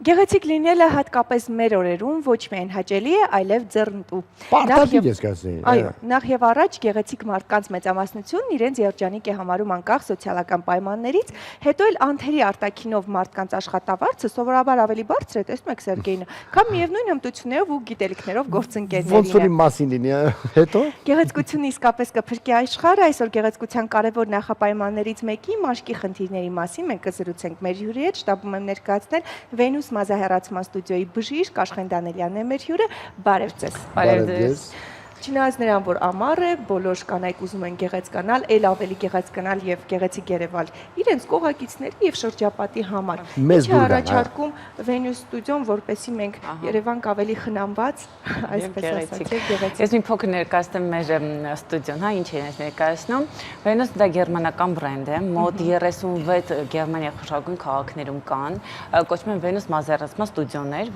Գեղեցիկ լինելը հատկապես մեր օրերում ոչ միայն հաճելի է, այլև ձեռնտու։ Պարտադիր ես կասեի։ Այո, նախ եւ առաջ գեղեցիկ մարդկանց մեծամասնությունն իրենց երջանիկ է համարում անկախ սոցիալական պայմաններից, հետո էլ անթերի արտաքինով մարդկանց աշխատավարձը սովորաբար ավելի բարձր է, տեսնում եք Սերգեյնը, քան միևնույն հմտություններով ու գիտելիքներով գործընկերներին։ Ոնց որ իմ մասին լինի, հետո Գեղեցկությունը իսկապես կփրկի աշխարհը, այսօր գեղեցկության կարևոր նախապայմաններից մեկի մաշկի խնդիրների մասին մենք կզրուցենք մեր հյուրի հետ, շտաբում եմ ներկայացնել Վենուս մազահեռացման ստուդիոյի բժիշկ Աշխեն Դանելյանն է մեր հյուրը, բարև ձեզ։ բարև ձեզ։ Չնայած նրան, որ ամառ է, բոլոր կանայք ուզում են գեղեցկանալ, ել ավելի գեղեցկանալ եւ գեղեցիկ երևալ իրենց կողակիցների եւ շրջապատի համար։ Ինչ է առաջարկում Venus Studio-ն, որպեսզի մենք Երևանք ավելի խնամված, այսպես ասած, գեղեցիկ։ Ես մի փոքր ներկայացնեմ մեր ստուդիոն, հա, ինչ է ես ներկայացնում։ Venus դա գերմանական բրենդ է, մոտ 36 Գերմանիայի խոշորագույն քաղաքներում կան, կոչվում են Venus մազահեռացման ստուդիոներ,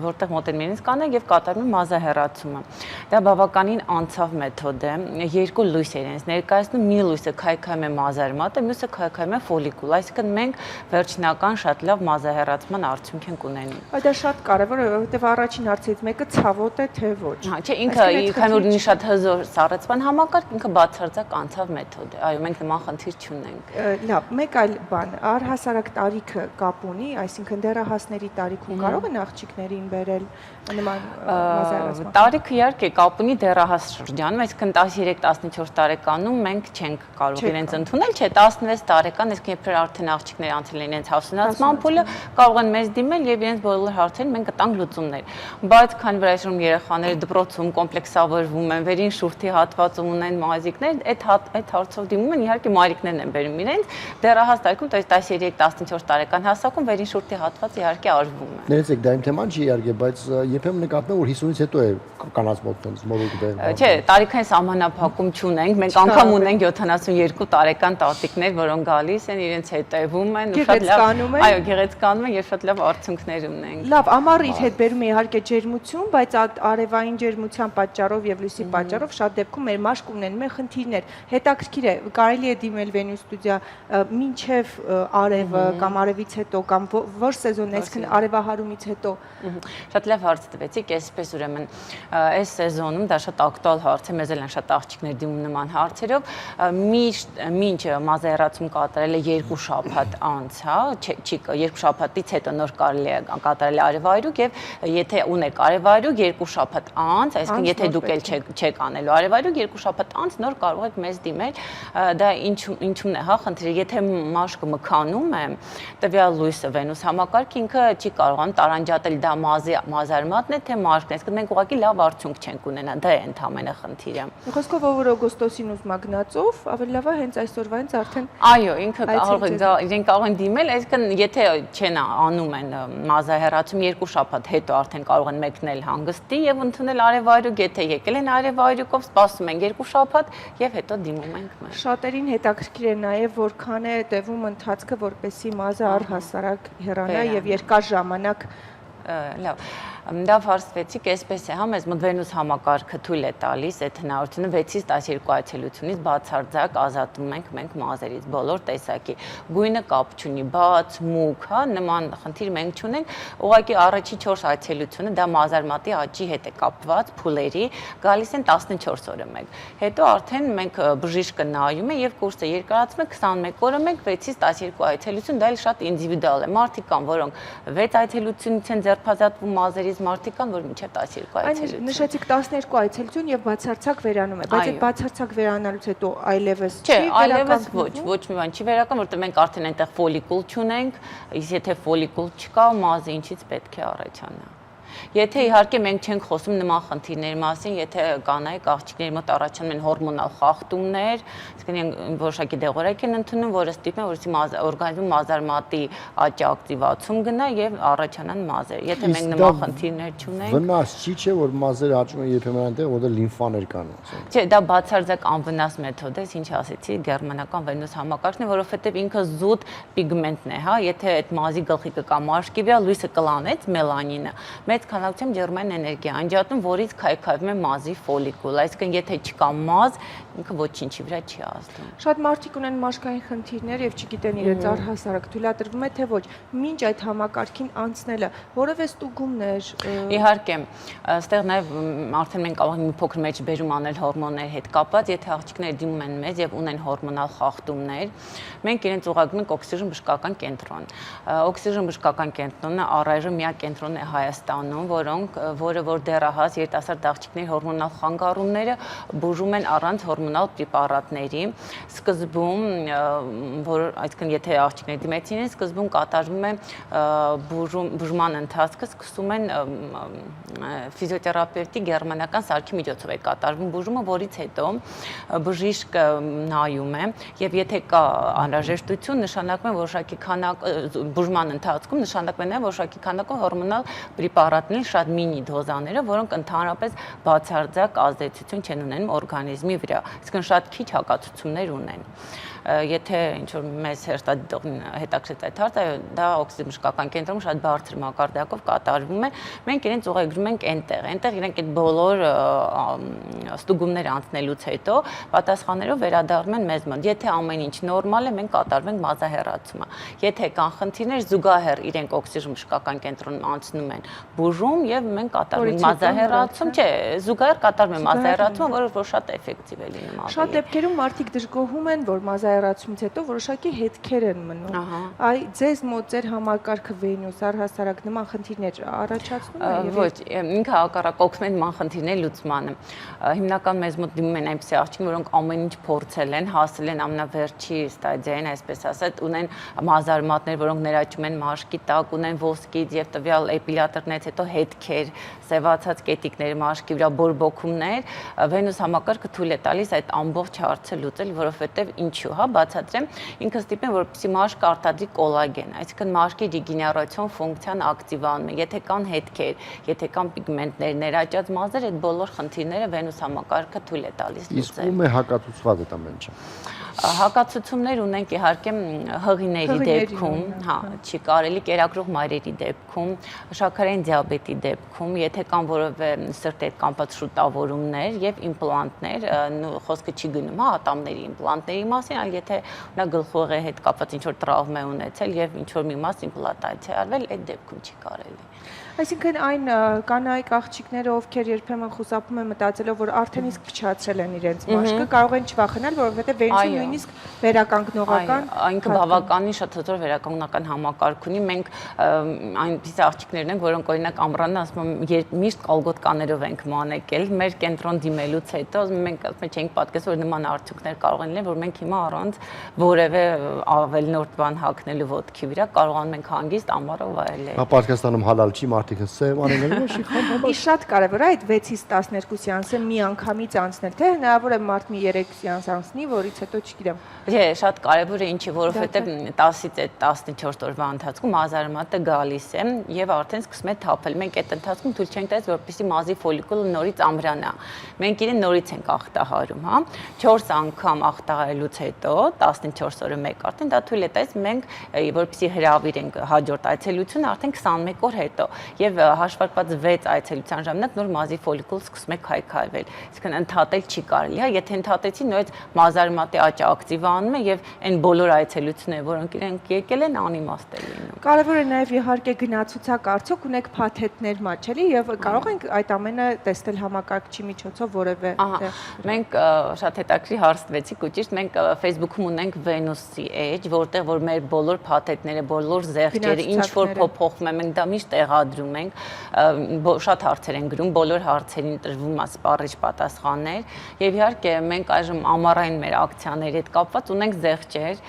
որտեղ մոտենումից կանեն եւ կատարում են մազահեռացումը։ Դա բավականին անցավ մեթոդ է, երկու լույս է իրենց ներկայացնում, մի լույսը քայքայում է մազարմատը, մյուսը քայքայում է ֆոլիկուլ, այսինքն մենք վերջնական շատ լավ մազահեռացման արդյունք ենք ունենում։ Դա շատ կարևոր է, որովհետև առաջին հարցից մեկը ցավոտ է թե ոչ։ Հա, չէ, ինքը քանի որ ունի շատ հզոր սառեցման համակարգ, ինքը բացարձակ անցավ մեթոդ է։ Այո, մենք նման խնդիր չունենք։ Լավ, մեկ այլ բան, առհասարակ տարիքը կապ ունի, այսինքն դեռահասների տարիքում կարող են աղջիկներին բերել նման մազահեռացման։ Տարիքը իհարկե կապ ունի դեռահաս շրջանում, այսինքն 13-14 տարեկանում մենք չենք կարող իրենց ընդունել, չէ, 16 տարեկան, այսինքն երբ արդեն աղջիկները անցել են իրենց հասունացման փուլը, կարող են մեզ դիմել եւ իրենց բոլոր հարցերին մենք կտանք լուծումներ։ Բայց քանի որ այսօր երեխաները դպրոցում կոմպլեքսավորվում են, վերին շուրթի հատվածում ունեն մազիկներ, այդ հարցով դիմում են, իհարկե մայրիկներն են բերում իրենց, դեռահաս տարիքում, то есть 13-14 տարեկան հասակում վերին շուրթի հատվածը իհարկե արվում է։ Ներեցեք, դա իմ թեման չի իհարկե, բայց երբեմն նկատվում է, որ 50-ից հետո է կանանց մոտ մորուք դեր։ Չէ, տարիքային սահմանափակում չունենք, մենք անգամ ունենք 72 տարեկան տատիկներ, որոնք գալիս են, իրենց հետևում են, ու շատ լավ, այո, գեղեցկանում են եւ շատ լավ արդյունքներ ունենք։ Լավ, ամառը իր հետ բերում է իհարկե ջերմություն, բայց արևային ջերմության պատճառով եւ լույսի պատճառով շատ դեպքում մեր մաշկ ունենում են խնդիրներ։ Հետաքրքիր է, կարելի է դիմել Venus Studio մինչեւ արևը կամ արևից հետո կամ որ սեզոնն է, այսինքն արևահարումից հետո։ Շատ լավ հարց տվեցիք, այսպես ուրեմն այս սեզոնում դա շատ ակտուալ հարց է, մեզ էլ են շատ աղջիկներ դիմում նման հարցերով, մինչ մազահեռացում կատարել է 2 շաբաթ անց, հա, չի 2 շաբաթից հետո նոր կարելի է կատարել արևայրուք եւ եթե ունեք արևայրուք 2 շաբաթ անց, այսինքն եթե դուք էլ չեք անելու արևայրուք 2 շաբաթ անց նոր կարող եք մեզ դիմել, դա ինչու՞մն է, հա, խնդիրը, եթե մաշկը մքանում է, տվյալ լույսը Venus համակարգ ինքը չի կարողանում տարանջատել դա մազարմատն է թե մաշկն է, այսինքն մենք ուղղակի լավ արդյունք չենք ունենա, դա է ընդհանրապես խնդիրը։ Խոսքով որ օգոստոսին ուզում գնացով, ավելի լավ է հենց այսօրվանից արդեն։ Այո, ինքը կարող է իրեն կարող են դիմել, այսինքն եթե չեն անում են մազահեռացում 2 շաբաթ հետո արդեն կարող են մեկնել հանգստի եւ ընդունել արևայրուք, եթե եկել են արևայրուկով, սպասում են 2 շաբաթ եւ հետո դիմում ենք մենք։ Շատերին հետաքրքիր է նաեւ որքան է տևում ընթացքը, որպեսզի մազը առհասարակ հեռանա եւ երկար ժամանակ լավ, դա հարցվեցիք, այսպես է, հա, մեզ մոտ Venus համակարգը թույլ է տալիս այդ հնարավորությունը 6-ից 12 այցելությունից բացարձակ ազատում ենք մենք մազերից բոլոր տեսակի։ Գույնը կապ չունի, բաց, մուգ, հա, նման խնդիր մենք չունենք, ուղղակի առաջի 4 այցելությունը դա մազարմատի աճի հետ է կապված, փուլերի, գալիս են 14 օրը մեկ։ Հետո արդեն մենք բժիշկը նայում է եւ կուրսը երկարացում է 21 օրը մեկ 6-ից 12 այցելություն, դա էլ շատ ինդիվիդուալ է։ Մարդիկ կան, որոնք 6 այցելությունից են ձերբազատվում մազերից, մարդիկ կան, որ մինչև 12 այցելություն։ Նշեցիք 12 այցելություն եւ բացարձակ վերանում է, բայց այդ բացարձակ վերանալուց հետո այլևս չի այլևս ոչ մի բան չի վերական, որտեղ մենք արդեն այնտեղ ֆոլիկուլ չունենք, իսկ եթե ֆոլիկուլ չկա, մազը ինչից պետք է առաջանա։ Եթե իհարկե մենք չենք խոսում նման խնդիրների մասին, եթե կանայք աղջիկների մոտ առաջանում են հորմոնալ խախտումներ, այսինքն որոշակի դեղորայք են ընդունում, որը ստիպում է, որովհետեւ օրգանիզմում մազարմատի աճի ակտիվացում գնա եւ առաջանան մազեր։ Եթե մենք նման խնդիրներ չունենք, վնաս չի, չէ, որ մազերը աճում են երբեմն այնտեղ, որտեղ լիմֆաներ կան։ Չէ, դա բացարձակ անվնաս մեթոդ է, ինչ ասեցի, գերմանական Venus համակարգն է, որովհետեւ ինքը զուտ պիգմենտն է, հա, եթե այդ մազի գլխիկը կամ մաշկի վրա լույսը կլանեց մելանինը, մեծ քանակությամբ ջերմային էներգիա անջատում, որից քայքայվում է մազի ֆոլիկուլ, այսինքն եթե չկա մազ, ինքը ոչինչի վրա չի ազդում։ Շատ մարդիկ ունեն մաշկային խնդիրներ եւ չգիտեն իրենց առհասարակ թույլատրվում է թե ոչ։ Մինչ այդ համակարգին անցնելը որևէ ստուգումներ։ Իհարկե, այստեղ նաև արդեն մենք կարող ենք մի փոքր մեջբերում անել հորմոնների հետ կապված, եթե աղջիկները դիմում են մեզ եւ ունեն հորմոնալ խախտումներ, մենք իրենց ուղարկում ենք օքսիգեն բժշկական կենտրոն։ Օքսիգեն բժշկական կենտրոնը առայժմ միակ կենտրոնն է Հայաստանում, որը որ դեռահաս երիտասարդ աղջիկների հորմոնալ խանգարումները բուժում են առանց հորմոնալ պրեպարատների։ Սկզբում, այսինքն եթե աղջիկները դիմեցին են, սկզբում կատարվում է բուժման ընթացքը, սկսում են ֆիզիոթերապևտի գերմանական սարքի միջոցով է կատարվում բուժումը, որից հետո բժիշկը նայում է եւ եթե կա անհրաժեշտություն, նշանակում է որոշակի քանակ բուժման ընթացքում նշանակում է որոշակի քանակով հորմոնալ պրեպարատների շատ մինի դոզաները, որոնք ընդհանրապես բացարձակ ազդեցություն չեն ունենում օրգանիզմի վրա, այսինքն շատ քիչ հակացություններ ունեն։ Եթե ինչ-որ մեզ հերթադիտողին հետաքրքրեց այդ հարցը, դա օքսիգեն բժշկական կենտրոնում շատ բարձր մակարդակով կատարվում է։ Մենք իրենց ուղղագրում ենք այնտեղ իրենք այդ բոլոր ստուգումները անցնելուց հետո պատասխաններով վերադառնում են մեզ մոտ։ Եթե ամեն ինչ նորմալ է, մենք կատարում ենք մազահեռացումը։ Եթե կան խնդիրներ, զուգահեռ իրենք օքսիգեն բժշկական կենտրոնում անցնում են բուժում եւ մենք կատարում ենք մազահեռացում, չէ, զուգահեռ կատարում ենք մազահեռացումը, որը շատ էֆեկտիվ է լինում։ Շատ դեպքերում մարդիկ դժգոհում են, որ մազահեռացումից հետո որոշակի հետքեր են մնում։ Այ ձեզ մոտ ձեր համակարգը Venus առհասարակ նման խնդիրներ առաջացնում է եւ ոչ, ինքը հակառակ օգնում է նման խնդիրների լուծմանը։ Հիմնական մեզ մոտ դիմում են այնպիսի աղջիկներ, որոնք ամեն ինչ փորձել են, հասել են ամենավերջի ստադիային, այսպես ասած, ունեն մազարմատներ, որոնք ներաճում են մաշկի տակ, ունեն ոսկից եւ տվյալ էպիլատորներից հետո հետքեր, սևացած կետիկներ մաշկի վրա, բորբոքումներ, Venus համակարգը թույլ է տալիս այդ ամբողջ հարցը լուծել, որովհետեւ ինչու, հա, բացատրեմ, ինքը ստիպում է, որպեսզի մաշկը արտադրի կոլագեն, այսինքն մաշկի ռեգեներացիոն ֆունկցիան ակտիվանում է, եթե կան հետքեր, եթե կան պիգմենտներ, ներաճած մազեր, այդ բոլոր խնդիրները Venus համակարգը թույլ է տալիս լուծել։ Իսկ ում է հակացուցված այդ ամեն ինչը։ Հակացություններ ունենք իհարկե հղիների դեպքում, հա, չի կարելի կերակրող մայրերի դեպքում, շաքարային դիաբետի դեպքում, եթե կան որևէ սրտի հետ կապված շուտավորումներ եւ իմպլանտներ, խոսքը չի գնում հա ատամների իմպլանտների մասին, այլ եթե նա գլխուղի հետ կապված ինչ որ տրավմա է ունեցել եւ ինչ որ մի մաս իմպլանտացիա արվել, այդ դեպքում չի կարելի։ Այսինքն այն կանայք աղջիկները, ովքեր երբեմն խուսափում են մտածելով, որ արդեն իսկ փչացրել են իրենց մաշկը, կարող են չվախենալ, որովհետև Venus-ը նույնիսկ վերականգնողական, ինքը բավականին շատ հզոր վերականգնական համակարգ ունի։ Մենք այնպիսի աղջիկներ ենք, որոնք օրինակ ամռանը ասում եմ միշտ կալգոտկաներով ենք մանեկել, մեր կենտրոն դիմելուց հետո մենք ասում ենք պատկերացրել, որ նման արդյունքներ կարող են լինել, որ մենք հիմա առանց որևէ ավելնորդ բան հագնելու ոտքի վրա կարողանում ենք հանգիստ ամառը վայելել։ Պարսկաստանում հալալ չի մարդիկ սև անեն ոչ իշխան։ Շատ կարևոր է այդ 6-ից 12 սեանսը մի անգամից անցնել, թե հնարավոր է մարդ մի 3 սեանս անցնի, որից հետո չգիտեմ։ Չէ, շատ կարևոր է ինչի, որովհետև 10-ից 14 օրվա ընթացքում մազարմատը գալիս է եւ արդեն սկսում է թափել։ Մենք այդ ընթացքում թույլ չենք տալիս, որպեսզի մազի ֆոլիկուլը նորից ամրանա։ Մենք իրեն նորից ենք ախտահարում, հա։ 4 անգամ ախտահարելուց հետո 14 օրը մեկ արդեն դա թույլ է տալիս մենք որպեսզի հրավիրենք հաջորդ այցելությունը արդեն 21 օր հետո եւ հաշվարկված 6 այցելության ժամանակ նոր մազի ֆոլիկուլ սկսում է քայքայվել։ Այսինքն ընդհատել չի կարելի, հա, եթե ընդհատեցի նույնիսկ մազարմատի աճը ակտիվանում է եւ այն բոլոր այցելությունները, որոնք իրենք եկել են, անիմաստ է լինում։ Կարևոր է նաեւ իհարկե գնացուցակ արդյոք ունեք փաթեթներ մաչելի եւ կարող ենք այդ ամենը տեսնել համակարգչի միջոցով որևէ։ Մենք շատ հետաքրքիր հարց տվեցիք ու ճիշտ մենք Facebook-ում ունենք Venus.ch, որտեղ որ մեր բոլոր փաթեթները, բոլոր զեղչերը, ինչ որ փոփոխում է, մենք դա միշտ տեղադրում ենք, շատ հարցեր են գրում, բոլոր հարցերին տրվում է սպառիչ պատասխաններ եւ իհարկե մենք այժմ ամառային մեր ակցիաների հետ կապված ունենք զեղչեր,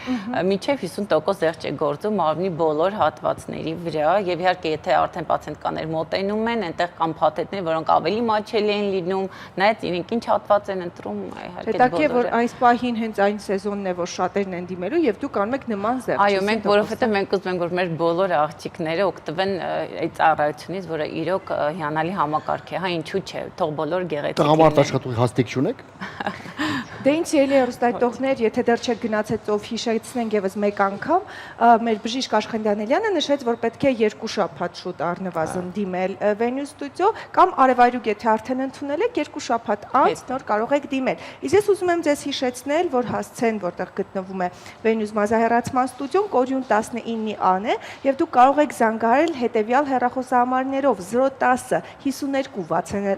մինչեւ 50% զեղչ է գործում մարմնի բոլոր հատվածների վրա եւ իհարկե եթե արդեն պացիենտկաներ մոտենում են, այնտեղ կան փաթեթներ, որոնք ավելի մաչելի են լինում, նայած իրենք ինչ հատված են ընտրում, իհարկե Հետաքրքիր է որ այս պահին հենց այն սեզոնն է, որ շատերն են դիմելու եւ դուք անում եք նման զեղչ։ Այո, մենք որովհետեւ մենք ուզում ենք որ մեր բոլոր աղջիկները օգտվեն այդ ծառայությունից, որը իրոք հիանալի համակարգ է, հա ինչու՞ չէ, թող բոլոր գեղեցիկ։ Տղամարդ աշխատող հաստիկ չունեք։ Դե ինձ ելի հեռուստայտողներ, եթե դեռ չեք գնացել ծով հիշեցնենք եւս մեկ անգամ, մեր բժիշկ Աշխեն Դանելյանը նշեց, որ պետք է 2 շաբաթ շուտ առնվազն դիմել Venue Studio կամ արևայրուկ եթե արդեն ընդունել եք 2 շաբաթ անց նոր կարող եք դիմել։ Իսկ ես ուզում եմ ձեզ հիշեցնել, որ հասցեն, որտեղ գտնվում է Venue մազահեռացման ստուդիոն, Կորյուն 19-ի ան է, եւ դուք կարող եք զանգահարել հետեւյալ հեռախոսահամարներով 010 52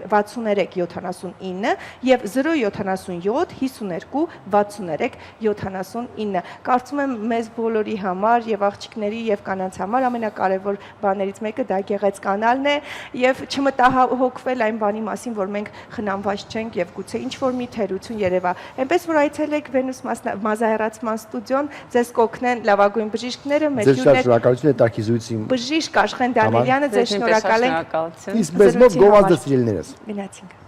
63 79 եւ 077 52 63 79։ Կարծում եմ մեզ բոլորի համար եւ աղջիկների եւ կանանց համար ամենակարևոր բաներից մեկը դա գեղեցկանալն է եւ չմտահոգվել այն բանի մասին, որ մենք խնամված չենք եւ գուցե ինչ որ մի թերություն երևա։ Այնպես որ այցելեք Venue մազահեռացման ստուդիոն, ձեզ կօգնեն լավագույն բժիշկները, մեր Ձեզ շատ շնորհակալություն հետաքրքրությունից։ Բժիշկ Աշխեն Դանելյանը, ձեզ շնորհակալ ենք։ Շնորհակալություն։ Իսկ մեզ մոտ գովազդը սիրելիներս։ Գնացինք։